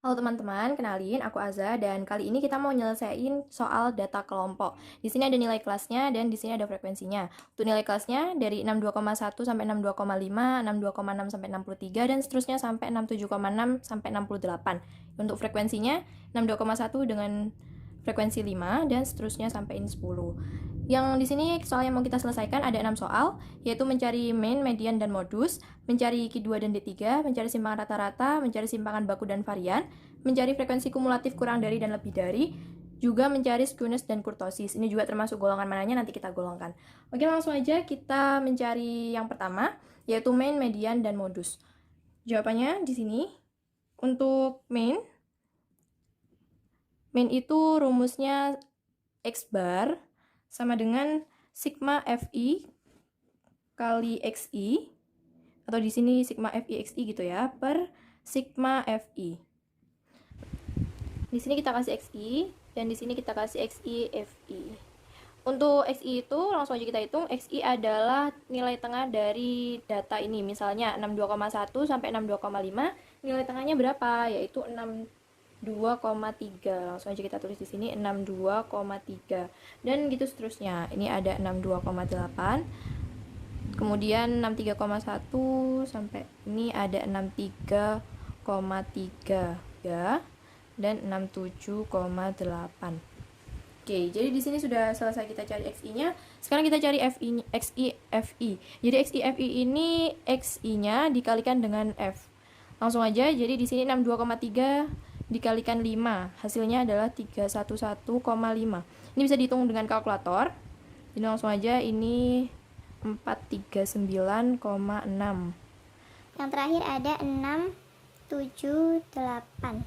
Halo teman-teman, kenalin aku Aza dan kali ini kita mau nyelesain soal data kelompok. Di sini ada nilai kelasnya dan di sini ada frekuensinya. Untuk nilai kelasnya dari 62,1 sampai 62,5, 62,6 sampai 63 dan seterusnya sampai 67,6 sampai 68. Untuk frekuensinya 62,1 dengan frekuensi 5 dan seterusnya sampai ini 10. Yang di sini soal yang mau kita selesaikan ada 6 soal, yaitu mencari mean, median, dan modus, mencari Q2 dan D3, mencari simpangan rata-rata, mencari simpangan baku dan varian, mencari frekuensi kumulatif kurang dari dan lebih dari, juga mencari skewness dan kurtosis. Ini juga termasuk golongan mananya nanti kita golongkan. Oke, langsung aja kita mencari yang pertama, yaitu mean, median, dan modus. Jawabannya di sini. Untuk mean itu rumusnya X bar sama dengan sigma Fi kali Xi, atau di sini sigma Fi Xi gitu ya, per sigma Fi. Di sini kita kasih Xi dan di sini kita kasih Xi Fi. Untuk Xi itu langsung aja kita hitung. Xi adalah nilai tengah dari data ini. Misalnya 62,1 sampai 62,5, nilai tengahnya berapa? Yaitu 62,3. Langsung aja kita tulis di sini 62,3. Dan gitu seterusnya. Ini ada 62,8. Kemudian 63,1 sampai ini ada 63,3 ya, dan 67,8. Oke, jadi di sini sudah selesai kita cari XI-nya. Sekarang kita cari XI FI. Jadi XI FI ini XI-nya dikalikan dengan F. Langsung aja, jadi di sini 62,3 dikalikan 5. Hasilnya adalah 311,5. Ini bisa dihitung dengan kalkulator. Jadi langsung aja ini 439,6. Yang terakhir ada 678.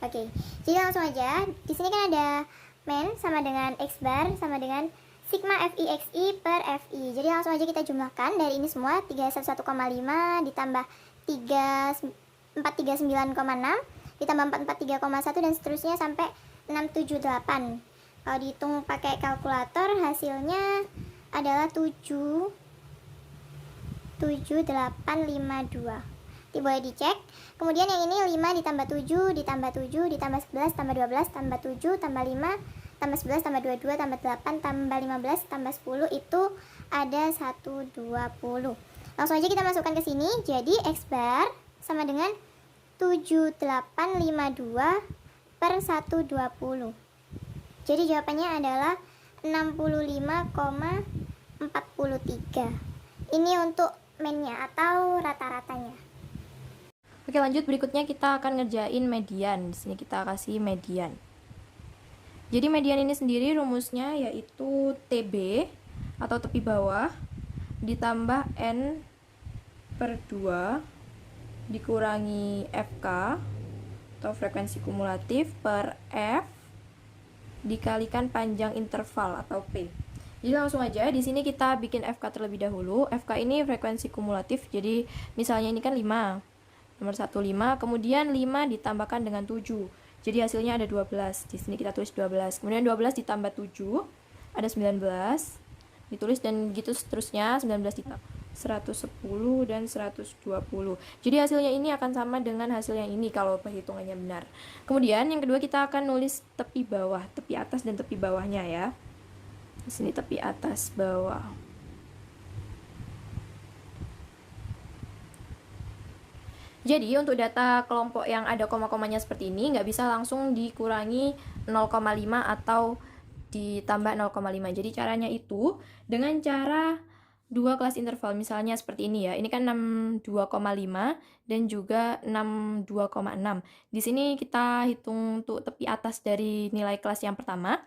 Oke, jadi langsung aja. Di sini kan ada mean sama dengan X bar sama dengan sigma Fi Xi per Fi. Jadi langsung aja kita jumlahkan dari ini semua 311,5 ditambah 439,6 ditambah 443,1 dan seterusnya sampai 678. Kalau dihitung pakai kalkulator hasilnya adalah 7852. Boleh dicek. Kemudian yang ini 5 ditambah 7 ditambah 7 ditambah 11 tambah 12 tambah 7 tambah 5 tambah 11 tambah 22 tambah 8 tambah 15 tambah 10 itu ada 120. Langsung aja kita masukkan ke sini. Jadi X bar sama dengan 7852 per 120. Jadi jawabannya adalah 65,43. Ini untuk mean-nya atau rata-ratanya. Oke, lanjut berikutnya kita akan ngerjain median. Di sini kita kasih median. Jadi median ini sendiri rumusnya yaitu TB atau tepi bawah ditambah N per 2 dikurangi FK atau frekuensi kumulatif per F dikalikan panjang interval atau P. Jadi langsung aja di sini kita bikin FK terlebih dahulu. FK ini frekuensi kumulatif. Jadi misalnya ini kan 5. Nomor 1 5, kemudian 5 ditambahkan dengan 7. Jadi hasilnya ada 12. Di sini kita tulis 12. Kemudian 12 ditambah 7 ada 19. Ditulis dan gitu seterusnya 19 ditambah 110 dan 120. Jadi hasilnya ini akan sama dengan hasil yang ini kalau perhitungannya benar. Kemudian yang kedua kita akan nulis tepi bawah, tepi atas dan tepi bawahnya ya. Di sini tepi atas bawah. Jadi untuk data kelompok yang ada koma-komanya seperti ini nggak bisa langsung dikurangi 0,5 atau ditambah 0,5. Jadi caranya itu dengan cara dua kelas interval, misalnya seperti ini ya. Ini kan 62,5 dan juga 62,6. Di sini kita hitung untuk tepi atas dari nilai kelas yang pertama.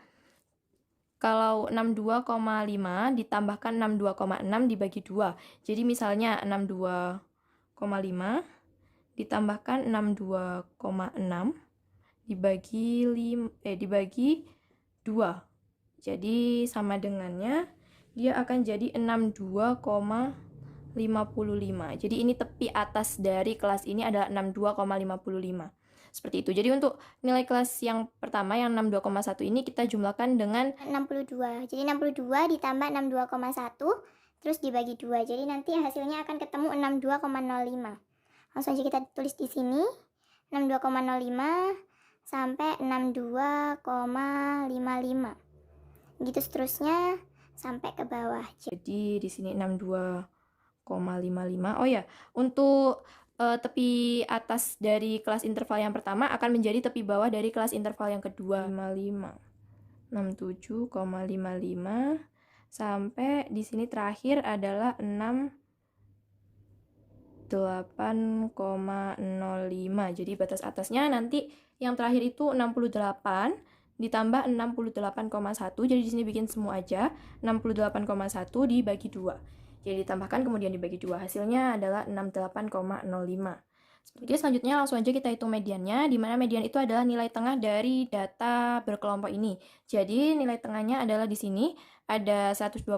Kalau 62,5 ditambahkan 62,6 dibagi 2. Jadi misalnya 62,5 ditambahkan 62,6 dibagi 2. Jadi sama dengannya dia akan jadi 62,55. Jadi ini tepi atas dari kelas ini adalah 62,55. Seperti itu. Jadi untuk nilai kelas yang pertama yang 62,1 ini kita jumlahkan dengan 62. Jadi 62 ditambah 62,1 terus dibagi 2. Jadi nanti hasilnya akan ketemu 62,05. Langsung aja kita tulis di sini 62,05 sampai 62,55. Gitu seterusnya sampai ke bawah. Jadi di sini 62,55. Oh ya, untuk tepi atas dari kelas interval yang pertama akan menjadi tepi bawah dari kelas interval yang kedua. 67,55 sampai di sini terakhir adalah 68,05. Jadi batas atasnya nanti yang terakhir itu 68 ditambah 68,1. Jadi di sini bikin semua aja. 68,1 dibagi 2. Jadi ditambahkan kemudian dibagi 2. Hasilnya adalah 68,05. Oke, selanjutnya langsung aja kita hitung mediannya, di mana median itu adalah nilai tengah dari data berkelompok ini. Jadi nilai tengahnya adalah di sini ada 120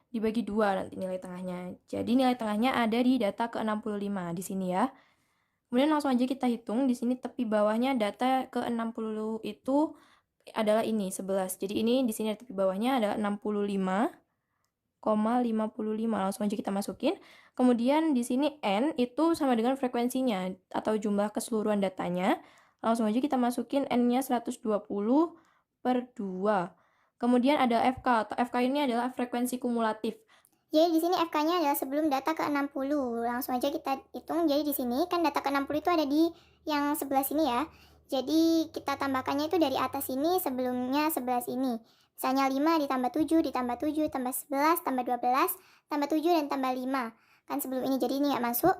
dibagi 2 nanti nilai tengahnya. Jadi nilai tengahnya ada di data ke-65 di sini ya. Kemudian langsung aja kita hitung, di sini tepi bawahnya data ke-60 itu adalah ini 11. Jadi ini di sini tepi bawahnya adalah 65,55. Langsung aja kita masukin. Kemudian di sini N itu sama dengan frekuensinya atau jumlah keseluruhan datanya. Langsung aja kita masukin N-nya 120 per 2. Kemudian ada FK, atau FK ini adalah frekuensi kumulatif. Jadi di sini FK-nya adalah sebelum data ke-60. Langsung aja kita hitung. Jadi di sini kan data ke-60 itu ada di yang sebelah sini ya. Jadi kita tambahkannya itu dari atas ini sebelumnya 11 ini. Misalnya 5 ditambah 7, ditambah 7, tambah 11, tambah 12, tambah 7, dan tambah 5. Kan sebelum ini, jadi ini nggak masuk.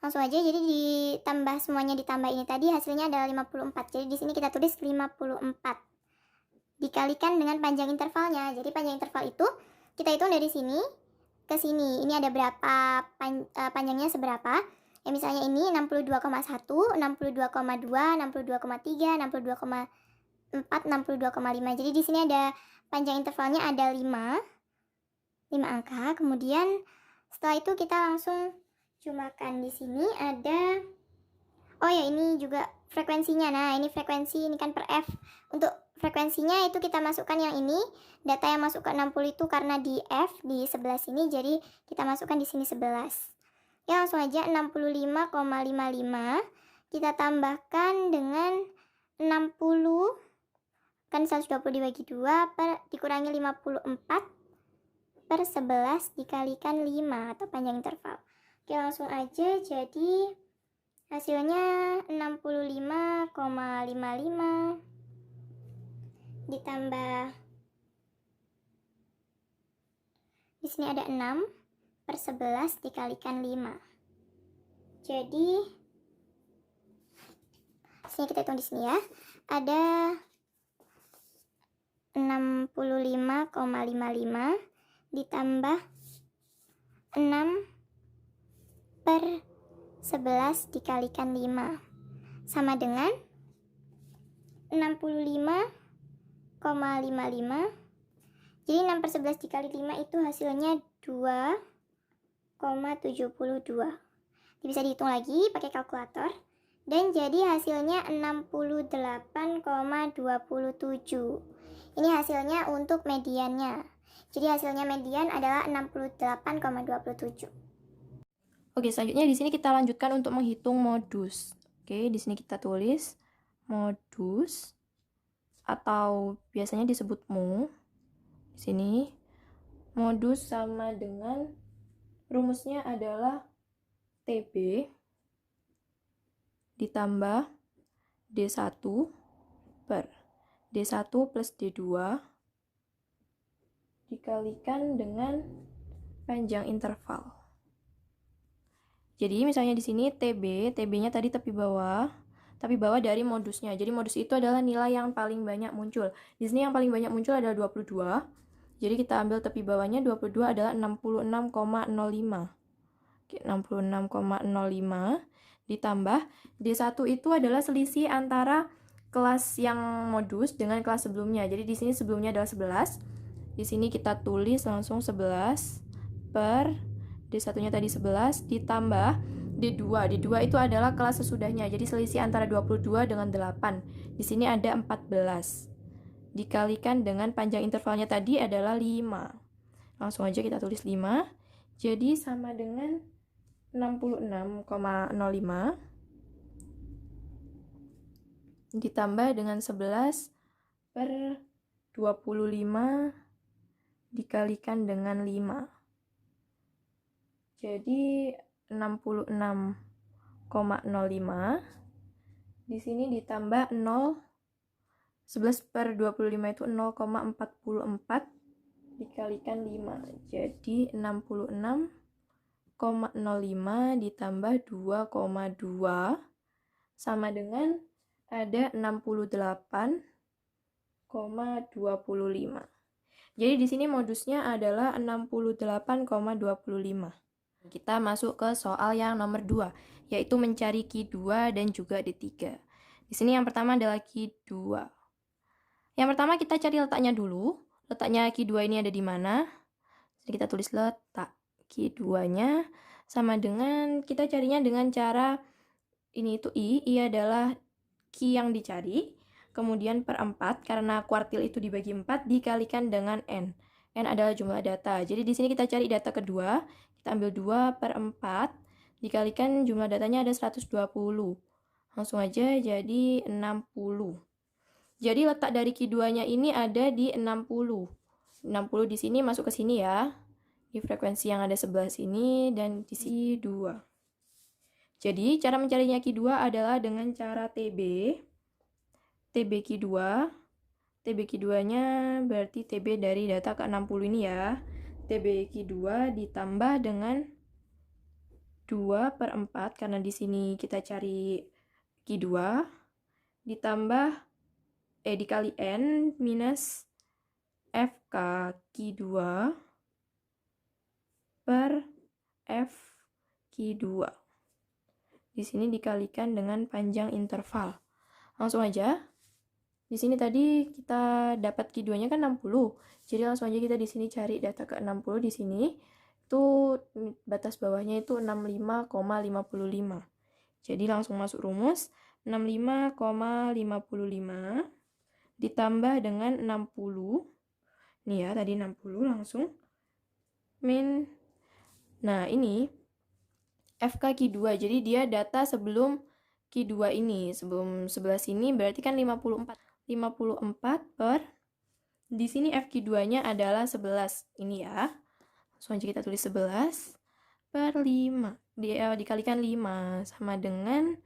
Langsung aja, jadi ditambah semuanya ditambah ini tadi, hasilnya adalah 54. Jadi di sini kita tulis 54. Dikalikan dengan panjang intervalnya. Jadi panjang interval itu kita hitung dari sini ke sini. Ini ada berapa panjangnya seberapa. Ya misalnya ini 62,1, 62,2, 62,3, 62,4, 62,5. Jadi di sini ada panjang intervalnya ada 5 angka. Kemudian setelah itu kita langsung jumlahkan. Di sini ada, oh ya, ini juga frekuensinya. Nah, ini frekuensi, ini kan per F. Untuk frekuensinya itu kita masukkan yang ini. Data yang masuk ke 60 itu karena di F, di sebelah sini, jadi kita masukkan di sini 11. Ya, langsung aja 65,55. Kita tambahkan dengan 60. Kan 120 dibagi 2 dikurangi 54 per 11 dikalikan 5 atau panjang interval. Oke, langsung aja, jadi hasilnya 65,55 ditambah, di sini ada 6 per 11 dikalikan 5. Jadi sini kita hitung di sini ya. Ada 65,55 ditambah 6 per 11 dikalikan 5 sama dengan 65,55. Jadi 6 per 11 dikali 5 itu hasilnya 2,72. Bisa dihitung lagi pakai kalkulator. Dan jadi hasilnya 68,27. Ini hasilnya untuk mediannya. Jadi hasilnya median adalah 68,27. Oke, selanjutnya di sini kita lanjutkan untuk menghitung modus. Oke, di sini kita tulis modus atau biasanya disebut mu. Di sini modus sama dengan rumusnya adalah TB ditambah D1 per D1 plus D2 dikalikan dengan panjang interval. Jadi misalnya di sini TB-nya tadi tepi bawah dari modusnya. Jadi modus itu adalah nilai yang paling banyak muncul. Di sini yang paling banyak muncul adalah 22. Jadi kita ambil tepi bawahnya, 22 adalah 66,05. Oke, 66,05 ditambah D1 itu adalah selisih antara kelas yang modus dengan kelas sebelumnya. Jadi di sini sebelumnya adalah 11. Di sini kita tulis langsung 11 per D1-nya tadi 11 ditambah D2. D2 itu adalah kelas sesudahnya. Jadi selisih antara 22 dengan 8. Di sini ada 14. Dikalikan dengan panjang intervalnya tadi adalah 5. Langsung aja kita tulis 5. Jadi sama dengan 66,05 ditambah dengan 11 per 25 dikalikan dengan 5. Jadi 66,05. Di sini ditambah 0, 11 per 25 itu 0,44 dikalikan 5. Jadi 66,05 ditambah 2,2 sama dengan ada 68,25. Jadi di sini modusnya adalah 68,25. Kita masuk ke soal yang nomor 2, yaitu mencari Q2 dan juga D3. Di sini yang pertama adalah Q2. Yang pertama kita cari letaknya dulu. Letaknya Q2 ini ada di mana? Jadi kita tulis letak Q2-nya sama dengan kita carinya dengan cara ini itu I adalah Q yang dicari, kemudian per 4 karena kuartil itu dibagi 4 dikalikan dengan N. N adalah jumlah data. Jadi di sini kita cari data kedua, kita ambil 2 per 4 dikalikan jumlah datanya ada 120. Langsung aja jadi 60. Jadi letak dari Q2-nya ini ada di 60. 60 di sini masuk ke sini ya. Di frekuensi yang ada sebelah sini dan di sini 2. Jadi cara mencarinya Q2 adalah dengan cara TB. TB Q2. TB Q2-nya berarti TB dari data ke 60 ini ya. TB Q2 ditambah dengan 2 per 4 karena di sini kita cari Q2 ditambah dikali N minus FK Q2 per F Q2. Di sini dikalikan dengan panjang interval. Langsung aja. Di sini tadi kita dapat Q2-nya kan 60. Jadi langsung aja kita di sini cari data ke 60 di sini. Itu batas bawahnya itu 65,55. Jadi langsung masuk rumus 65,55 ditambah dengan 60. Nih ya, tadi 60 langsung min. Nah, ini FK Q2. Jadi dia data sebelum Q2 ini, sebelum sebelah sini berarti kan 54. 54 per di sini FQ2-nya adalah 11. Ini ya. Langsung aja kita tulis 11 per 5. Dikalikan 5 sama dengan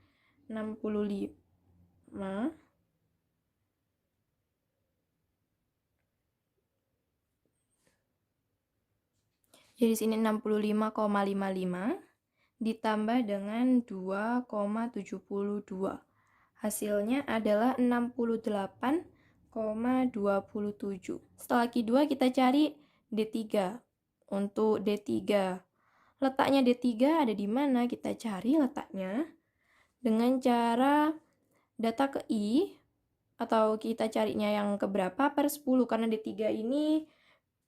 65. Jadi sini 65,55 ditambah dengan 2,72. Hasilnya adalah 68,27. Setelah Q2 kita cari D3. Untuk D3. Letaknya D3 ada di mana? Kita cari letaknya dengan cara data ke I atau kita carinya yang keberapa per 10 karena D3 ini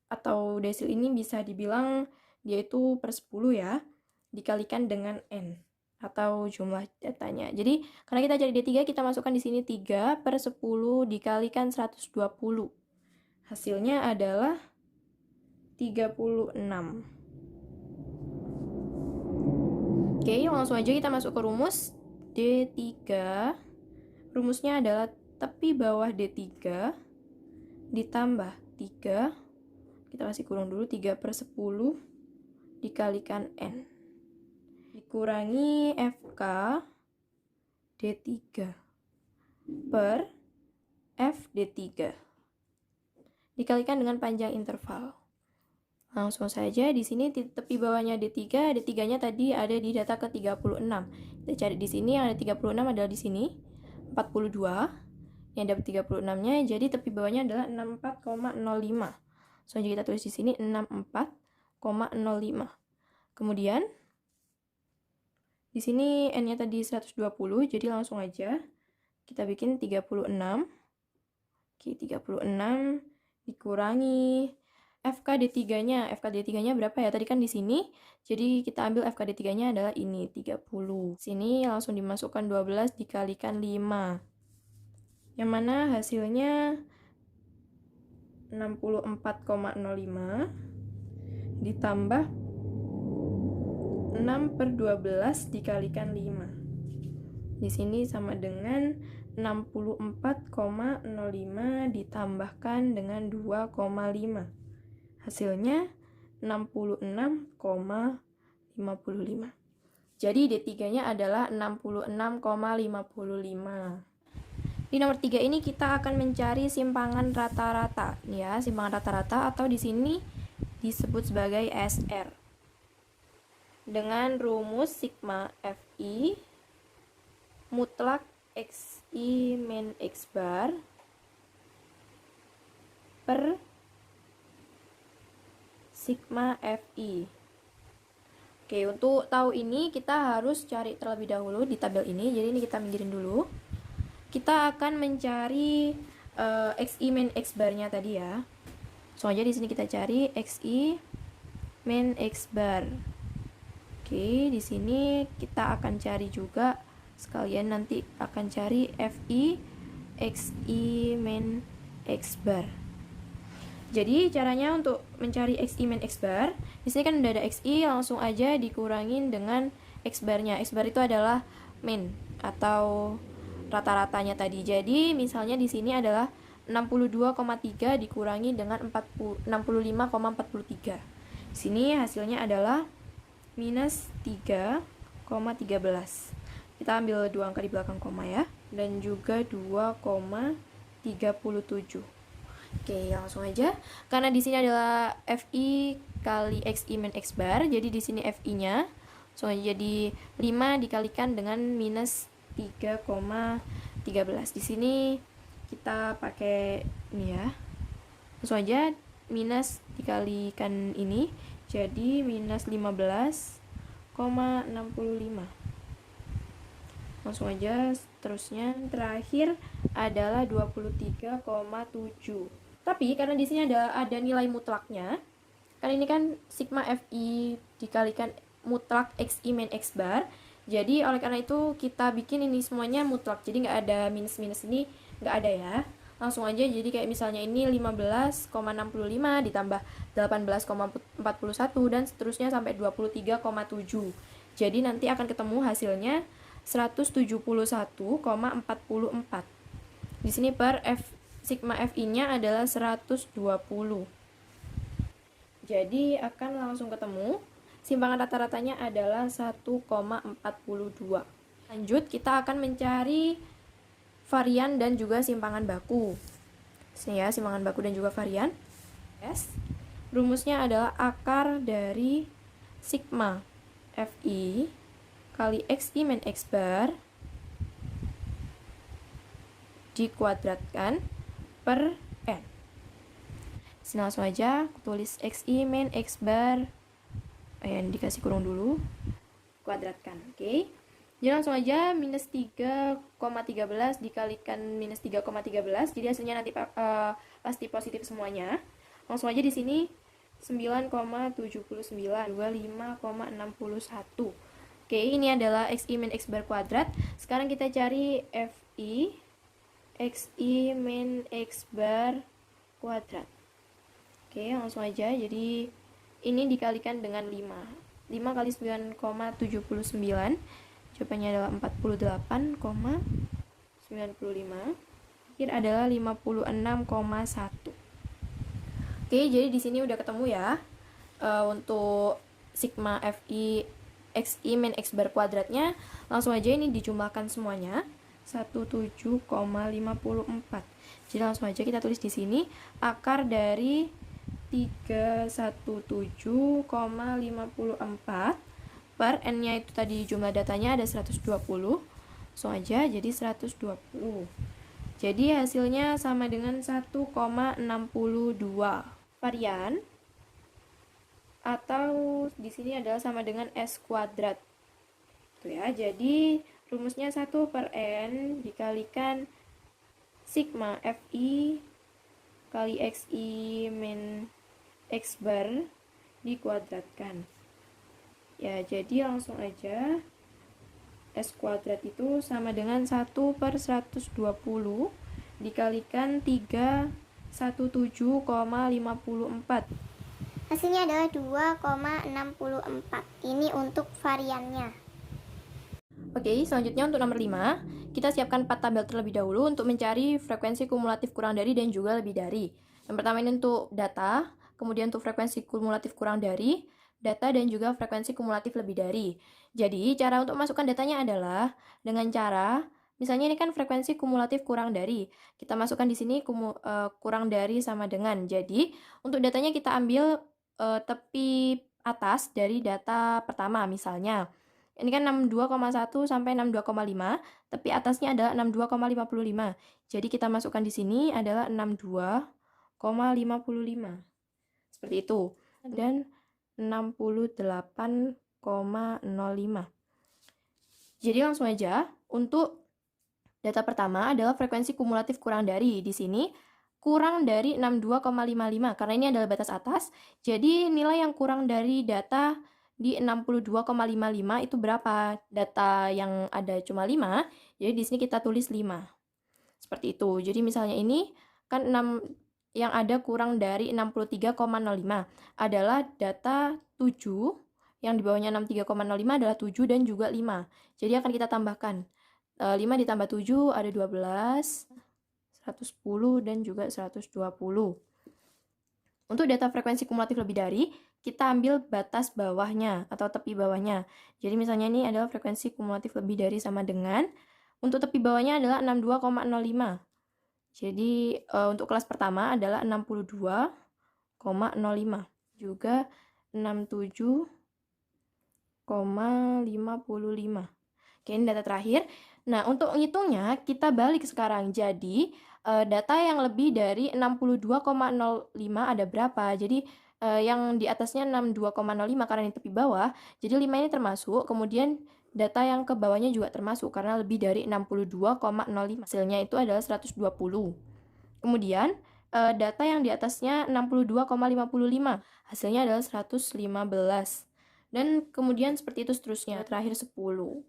atau desil ini bisa dibilang dia itu per 10 ya, dikalikan dengan N atau jumlah datanya. Jadi karena kita cari D3 kita masukkan di sini 3 per 10 dikalikan 120. Hasilnya adalah 36. Oke, langsung aja kita masuk ke rumus D3. Rumusnya adalah tepi bawah D3 ditambah 3. Kita kasih kurung dulu 3 per 10 dikalikan N. Dikurangi FK D3 per F D3. Dikalikan dengan panjang interval. Langsung saja di sini tepi bawahnya D3, D3-nya tadi ada di data ke 36. Kita cari di sini yang ada 36 adalah di sini 42. Yang dapat 36-nya jadi tepi bawahnya adalah 64,05. Selanjutnya kita tulis di sini 64,05. Kemudian di sini N-nya tadi 120, jadi langsung aja kita bikin 36. Oke, 36 dikurangi FK D3-nya. FK D3-nya berapa ya? Tadi kan di sini. Jadi kita ambil FK D3-nya adalah ini 30. Sini langsung dimasukkan 12 dikalikan 5. Yang mana hasilnya 64,05 ditambah 6 per 12 dikalikan 5. Di sini sama dengan 64,05 ditambahkan dengan 2,5. Hasilnya 66,55. Jadi D3-nya adalah 66,55. Di nomor 3 ini kita akan mencari simpangan rata-rata. Ya, simpangan rata-rata atau di sini disebut sebagai SR. Dengan rumus sigma Fi mutlak Xi min X bar per sigma Fi. Oke, untuk tahu ini kita harus cari terlebih dahulu di tabel ini. Jadi ini kita minggirin dulu. Kita akan mencari Xi min X bar-nya tadi ya. Soalnya di sini kita cari Xi min X bar. Oke, di sini kita akan cari juga sekalian nanti akan cari Fi Xi min X bar. Jadi caranya untuk mencari Xi min X bar, di sini kan udah ada Xi, langsung aja dikurangin dengan X bar-nya. X bar itu adalah min atau rata-ratanya tadi. Jadi misalnya di sini adalah 62,3 dikurangi dengan 65,43. Di sini hasilnya adalah minus 3,13. Kita ambil dua angka di belakang koma ya, dan juga 2,37. Oke, langsung aja. Karena di sini adalah Fi kali Xi min X bar, jadi di sini Fi-nya langsung aja jadi 5 dikalikan dengan minus 3,13. Di sini kita pakai ini ya. Langsung aja minus dikalikan ini jadi minus 15,65. Langsung aja terusnya terakhir adalah 23,7. Tapi karena di sini ada nilai mutlaknya. Karena ini kan sigma Fi dikalikan mutlak Xi min X bar. Jadi oleh karena itu kita bikin ini semuanya mutlak. Jadi nggak ada minus-minus ini, nggak ada ya. Langsung aja jadi kayak misalnya ini 15,65 ditambah 18,41 dan seterusnya sampai 23,7. Jadi nanti akan ketemu hasilnya 171,44. Di sini per sigma Fi-nya adalah 120. Jadi akan langsung ketemu simpangan rata-ratanya adalah 1,42. Lanjut, kita akan mencari varian dan juga simpangan baku. Sini ya, simpangan baku dan juga varian. Yes. Rumusnya adalah akar dari sigma Fi kali Xi min X bar dikuadratkan per N. Sini langsung aja tulis Xi min X bar yang dikasih kurung dulu, kuadratkan. Oke. Jadi langsung aja minus 3,13 dikalikan minus 3,13. Jadi hasilnya nanti pasti positif semuanya. Langsung aja di sini 9,79 juga 5,61. Oke, ini adalah Xi min X bar kuadrat. Sekarang kita cari Fi Xi min X bar kuadrat. Oke, langsung aja. Jadi ini dikalikan dengan 5. 5 kali 9,79. Jawabannya adalah 48,95. Akhir adalah 56,1. Oke, jadi di sini udah ketemu ya. Untuk sigma Fi Xi min X bar kuadratnya, langsung aja ini dijumlahkan semuanya 17,54. Jadi langsung aja kita tulis di sini akar dari 317,54 per N-nya itu tadi jumlah datanya ada 120. Langsung aja jadi 120. Jadi hasilnya sama dengan 1,62. Varian atau di sini adalah sama dengan S kuadrat. Tuh ya, jadi rumusnya 1 per N dikalikan sigma Fi kali Xi min X bar dikuadratkan. Ya, jadi langsung aja S kuadrat itu sama dengan 1 per 120 dikalikan 317,54. Hasilnya adalah 2,64. Ini untuk variannya. Oke, selanjutnya untuk nomor 5, kita siapkan 4 tabel terlebih dahulu untuk mencari frekuensi kumulatif kurang dari dan juga lebih dari. Yang pertama ini untuk data, kemudian untuk frekuensi kumulatif kurang dari, data, dan juga frekuensi kumulatif lebih dari. Jadi, cara untuk masukkan datanya adalah dengan cara, misalnya ini kan frekuensi kumulatif kurang dari. Kita masukkan di sini kurang dari sama dengan. Jadi, untuk datanya kita ambil tepi atas dari data pertama misalnya. Ini kan 62,1 sampai 62,5, tapi atasnya adalah 62,55. Jadi kita masukkan di sini adalah 62,55. Seperti itu. Dan 68,05. Jadi langsung aja untuk data pertama adalah frekuensi kumulatif kurang dari. Di sini kurang dari 62,55 karena ini adalah batas atas. Jadi nilai yang kurang dari data di 62,55 itu berapa? Data yang ada cuma 5, jadi di sini kita tulis 5. Seperti itu. Jadi misalnya ini kan 6 yang ada kurang dari 63,05 adalah data 7, yang di bawahnya 63,05 adalah 7 dan juga 5. Jadi akan kita tambahkan 5 ditambah 7 ada 12, 110 dan juga 120. Untuk data frekuensi kumulatif lebih dari, kita ambil batas bawahnya atau tepi bawahnya. Jadi misalnya ini adalah frekuensi kumulatif lebih dari sama dengan, untuk tepi bawahnya adalah 62,05. Jadi untuk kelas pertama adalah 62,05. Juga 67,55. Oke, ini data terakhir. Nah, untuk ngitungnya kita balik sekarang. Jadi, data yang lebih dari 62,05 ada berapa? Jadi, yang di atasnya 62,05 karena ini tepi bawah. Jadi, 5 ini termasuk. Kemudian, data yang ke bawahnya juga termasuk karena lebih dari 62,05. Hasilnya itu adalah 120. Kemudian, data yang di atasnya 62,55. Hasilnya adalah 115. Dan kemudian seperti itu seterusnya. Terakhir 10.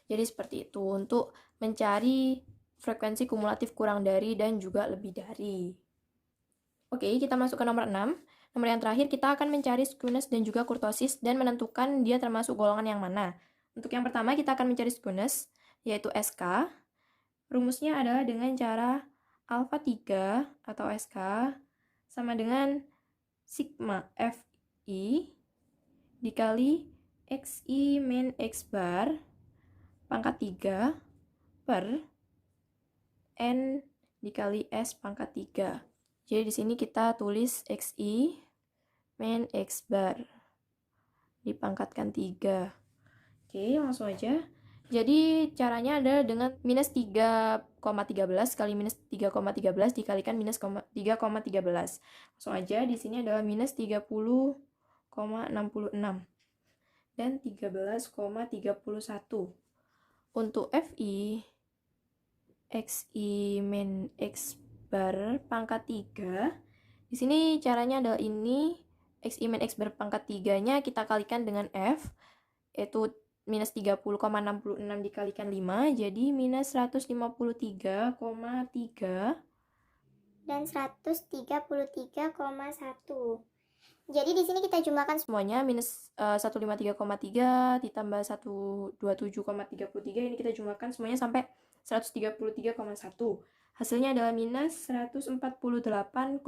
Jadi seperti itu untuk mencari frekuensi kumulatif kurang dari dan juga lebih dari. Oke, kita masuk ke nomor 6. Nomor yang terakhir kita akan mencari skewness dan juga kurtosis dan menentukan dia termasuk golongan yang mana. Untuk yang pertama kita akan mencari skewness, yaitu SK. Rumusnya adalah dengan cara alpha 3 atau SK sama dengan sigma FI dikali XI min X bar pangkat 3 per N dikali S pangkat 3. Jadi di sini kita tulis XI min X bar dipangkatkan 3. Oke, langsung aja. Jadi caranya adalah dengan minus 3,13 kali minus 3,13 dikalikan minus 3,13. Langsung aja, di sini adalah minus 30,66 dan 13,31. Untuk FI, XI min X bar pangkat 3, di sini caranya adalah ini, XI min X bar pangkat 3-nya kita kalikan dengan F, yaitu minus 30,66 dikalikan 5, jadi minus 153,3 dan 133,1. Jadi di sini kita jumlahkan semuanya minus 153,3 ditambah 127,33, ini kita jumlahkan semuanya sampai 133,1. Hasilnya adalah minus 148,45.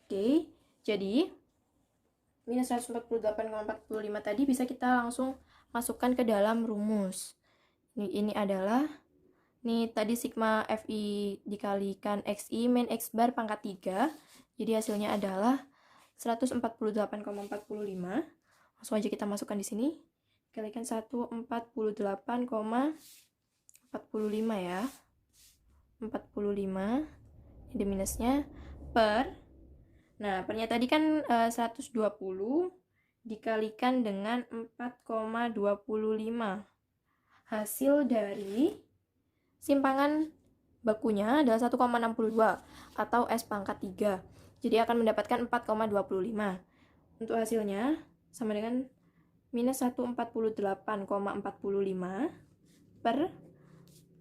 Oke, jadi minus 148,45 tadi bisa kita langsung masukkan ke dalam rumus. Ini adalah tadi sigma FI dikalikan XI min X bar pangkat 3. Jadi hasilnya adalah 148,45. Langsung aja kita masukkan di sini. Kalikan 148,45 ya. 45. Ini minusnya per. Nah, pernya tadi kan 120 dikalikan dengan 4,25. Hasil dari simpangan bakunya adalah 1,62 atau S pangkat 3. Jadi akan mendapatkan 4,25. Untuk hasilnya sama dengan minus 148,45 per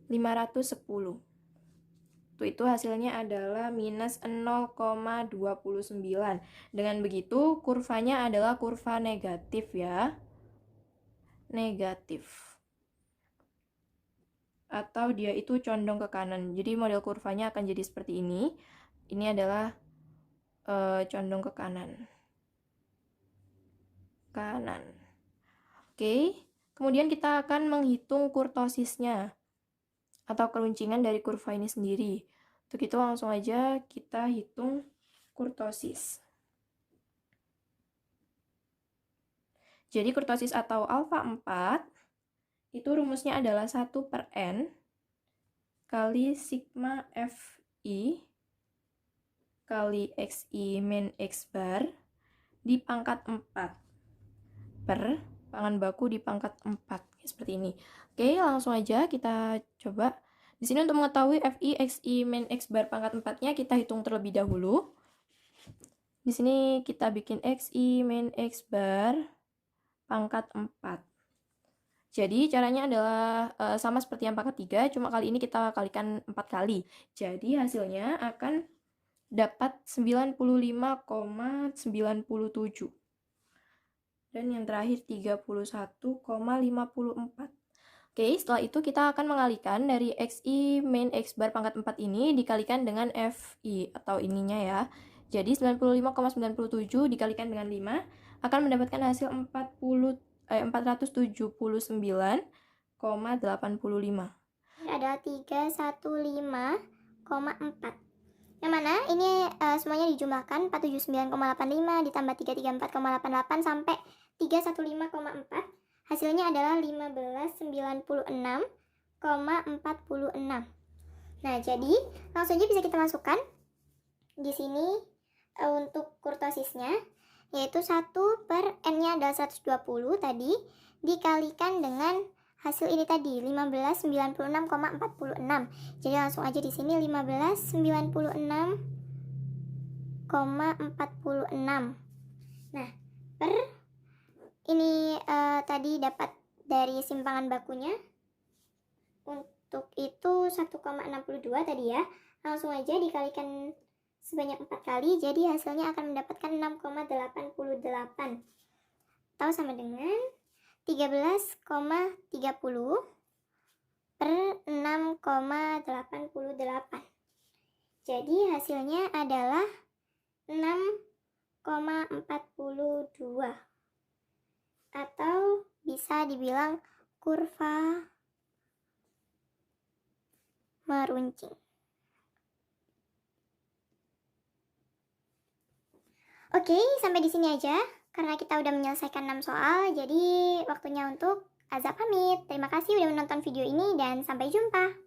510. Itu hasilnya adalah minus 0,29. Dengan begitu kurvanya adalah kurva negatif ya. negatif. Atau dia itu condong ke kanan. Jadi model kurvanya akan jadi seperti ini. Ini adalah condong ke kanan. Oke. Kemudian kita akan menghitung kurtosisnya atau keruncingan dari kurva ini sendiri. Untuk itu langsung aja kita hitung kurtosis. Jadi kurtosis atau alfa 4 itu rumusnya adalah 1/n kali sigma Fi kali Xi min X bar di pangkat 4 per pangan baku di pangkat 4. Seperti ini. Oke, langsung aja kita coba. Di sini untuk mengetahui Fi Xi min X bar pangkat 4-nya kita hitung terlebih dahulu. Di sini kita bikin Xi min X bar pangkat 4. Jadi caranya adalah sama seperti yang pangkat 3, cuma kali ini kita kalikan 4 kali. Jadi hasilnya akan dapat 95,97. Dan yang terakhir 31,54. Oke, setelah itu kita akan mengalikan dari Xi min X bar pangkat 4 ini dikalikan dengan Fi atau ininya ya. Jadi 95,97 dikalikan dengan 5 akan mendapatkan hasil 479,85. Adalah 315,4. Yang mana ini semuanya dijumlahkan 479,85 ditambah 334,88 sampai 315,4. Hasilnya adalah 1596,46. Nah, jadi langsung aja bisa kita masukkan di sini untuk kurtosisnya, yaitu 1/n-nya adalah 120 tadi dikalikan dengan hasil ini tadi 1596,46. Jadi langsung aja di sini 1596,46. Nah, per ini tadi dapat dari simpangan bakunya. Untuk itu 1,62 tadi ya. Langsung aja dikalikan sebanyak 4 kali, jadi hasilnya akan mendapatkan 6,88 atau sama dengan 13,30 per 6,88. Jadi hasilnya adalah 6,42 atau bisa dibilang kurva meruncing. Oke, sampai di sini aja. Karena kita udah menyelesaikan 6 soal, jadi waktunya untuk Azza pamit. Terima kasih udah menonton video ini dan sampai jumpa.